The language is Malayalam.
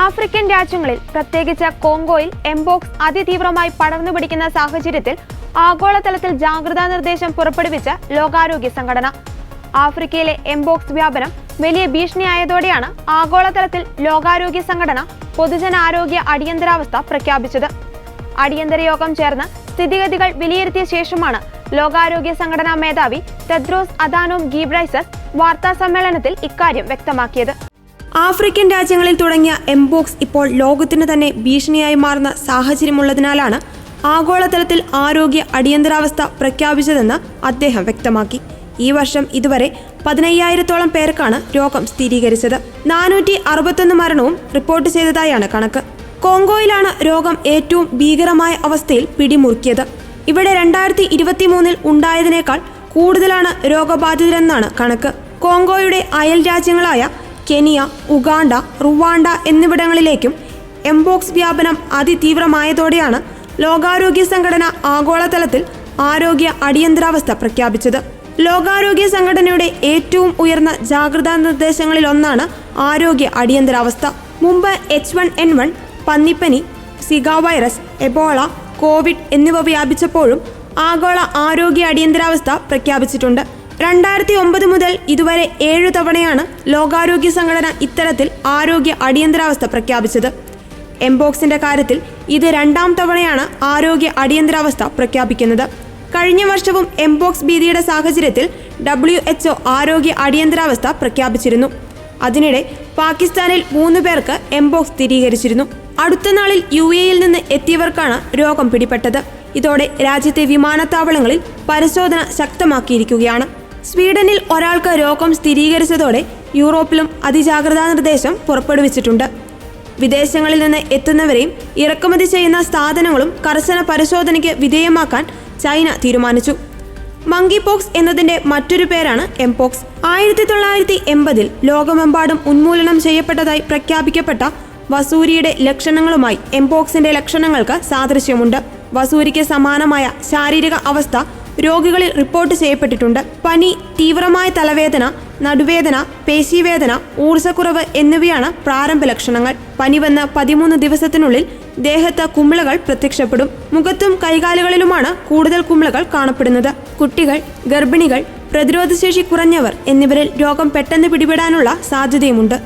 ആഫ്രിക്കൻ രാജ്യങ്ങളിൽ പ്രത്യേകിച്ച് കോങ്കോയിൽ എംപോക്സ് അതിതീവ്രമായി പടർന്നു പിടിക്കുന്ന സാഹചര്യത്തിൽ ആഗോളതലത്തിൽ ജാഗ്രതാ നിർദ്ദേശം പുറപ്പെടുവിച്ച ലോകാരോഗ്യ സംഘടന. ആഫ്രിക്കയിലെ എംപോക്സ് വ്യാപനം വലിയ ഭീഷണിയായതോടെയാണ് ആഗോളതലത്തിൽ ലോകാരോഗ്യ സംഘടന പൊതുജനാരോഗ്യ അടിയന്തരാവസ്ഥ പ്രഖ്യാപിച്ചത്. അടിയന്തര യോഗം ചേർന്ന് സ്ഥിതിഗതികൾ വിലയിരുത്തിയ ശേഷമാണ് ലോകാരോഗ്യ സംഘടനാ മേധാവി തെദ്രോസ് അദാനോം ഗീബ്രൈസസ് വാർത്താ സമ്മേളനത്തിൽ ഇക്കാര്യം വ്യക്തമാക്കിയത്. ആഫ്രിക്കൻ രാജ്യങ്ങളിൽ തുടങ്ങിയ എംപോക്സ് ഇപ്പോൾ ലോകത്തിന് തന്നെ ഭീഷണിയായി മാറുന്ന സാഹചര്യമുള്ളതിനാലാണ് ആഗോളതലത്തിൽ ആരോഗ്യ അടിയന്തരാവസ്ഥ പ്രഖ്യാപിച്ചതെന്ന് അദ്ദേഹം വ്യക്തമാക്കി. ഈ വർഷം ഇതുവരെ 15,000-ഓളം പേർക്കാണ് രോഗം സ്ഥിരീകരിച്ചത്. 461 മരണവും റിപ്പോർട്ട് ചെയ്തതായാണ് കണക്ക്. കോങ്കോയിലാണ് രോഗം ഏറ്റവും ഭീകരമായ അവസ്ഥയിൽ പിടിമുറുക്കിയത്. ഇവിടെ 2023 ഉണ്ടായതിനേക്കാൾ കൂടുതലാണ് രോഗബാധിതരെന്നാണ് കണക്ക്. കോങ്കോയുടെ അയൽ രാജ്യങ്ങളായ കെനിയ, ഉഗാണ്ട, റുവാണ്ട എന്നിവിടങ്ങളിലേക്കും എംപോക്സ് വ്യാപനം അതിതീവ്രമായതോടെയാണ് ലോകാരോഗ്യ സംഘടന ആഗോളതലത്തിൽ ആരോഗ്യ അടിയന്തരാവസ്ഥ പ്രഖ്യാപിച്ചത്. ലോകാരോഗ്യ സംഘടനയുടെ ഏറ്റവും ഉയർന്ന ജാഗ്രതാ നിർദ്ദേശങ്ങളിലൊന്നാണ് ആരോഗ്യ അടിയന്തരാവസ്ഥ. മുമ്പ് H1N1, പന്നിപ്പനി, സിഗ വൈറസ്, എബോള, കോവിഡ് എന്നിവ വ്യാപിച്ചപ്പോഴും ആഗോള ആരോഗ്യ അടിയന്തരാവസ്ഥ പ്രഖ്യാപിച്ചിട്ടുണ്ട്. 2009 മുതൽ ഇതുവരെ 7 തവണയാണ് ലോകാരോഗ്യ സംഘടന ഇത്തരത്തിൽ ആരോഗ്യ അടിയന്തരാവസ്ഥ പ്രഖ്യാപിച്ചത്. എംപോക്സിന്റെ കാര്യത്തിൽ ഇത് 2ാം തവണയാണ് ആരോഗ്യ അടിയന്തരാവസ്ഥ പ്രഖ്യാപിക്കുന്നത്. കഴിഞ്ഞ വർഷവും എംപോക്സ് ഭീതിയുടെ സാഹചര്യത്തിൽ WHO ആരോഗ്യ അടിയന്തരാവസ്ഥ പ്രഖ്യാപിച്ചിരുന്നു. അതിനിടെ പാകിസ്ഥാനിൽ 3 പേർക്ക് എംപോക്സ് സ്ഥിരീകരിച്ചിരുന്നു. അടുത്ത നാളിൽ UAE-യിൽ നിന്ന് എത്തിയവർക്കാണ് രോഗം പിടിപെട്ടത്. ഇതോടെ രാജ്യത്തെ വിമാനത്താവളങ്ങളിൽ പരിശോധന ശക്തമാക്കിയിരിക്കുകയാണ്. സ്വീഡനിൽ ഒരാൾക്ക് രോഗം സ്ഥിരീകരിച്ചതോടെ യൂറോപ്പിലും അതിജാഗ്രതാ നിർദ്ദേശം പുറപ്പെടുവിച്ചിട്ടുണ്ട്. വിദേശങ്ങളിൽ നിന്ന് എത്തുന്നവരെയും ഇറക്കുമതി ചെയ്യുന്ന സാധനങ്ങളും കർശന പരിശോധനയ്ക്ക് വിധേയമാക്കാൻ ചൈന തീരുമാനിച്ചു. മങ്കി പോക്സ് എന്നതിന്റെ മറ്റൊരു പേരാണ് എംപോക്സ്. 1980 ലോകമെമ്പാടും ഉന്മൂലനം ചെയ്യപ്പെട്ടതായി പ്രഖ്യാപിക്കപ്പെട്ട വസൂരിയുടെ ലക്ഷണങ്ങളുമായി എംപോക്സിന്റെ ലക്ഷണങ്ങൾക്ക് സാദൃശ്യമുണ്ട്. വസൂരിക്ക് സമാനമായ ശാരീരിക അവസ്ഥ രോഗികളിൽ റിപ്പോർട്ട് ചെയ്യപ്പെട്ടിട്ടുണ്ട്. പനി, തീവ്രമായ തലവേദന, നടുവേദന, പേശീവേദന, ഊർജ്ജക്കുറവ് എന്നിവയാണ് പ്രാരംഭ ലക്ഷണങ്ങൾ. പനി വന്ന് 13 ദിവസത്തിനുള്ളിൽ ദേഹത്ത് കുമിളകൾ പ്രത്യക്ഷപ്പെടും. മുഖത്തും കൈകാലുകളിലുമാണ് കൂടുതൽ കുമിളകൾ കാണപ്പെടുന്നത്. കുട്ടികൾ, ഗർഭിണികൾ, പ്രതിരോധശേഷി കുറഞ്ഞവർ എന്നിവരിൽ രോഗം പെട്ടെന്ന് പിടിപെടാനുള്ള സാധ്യതയുമുണ്ട്.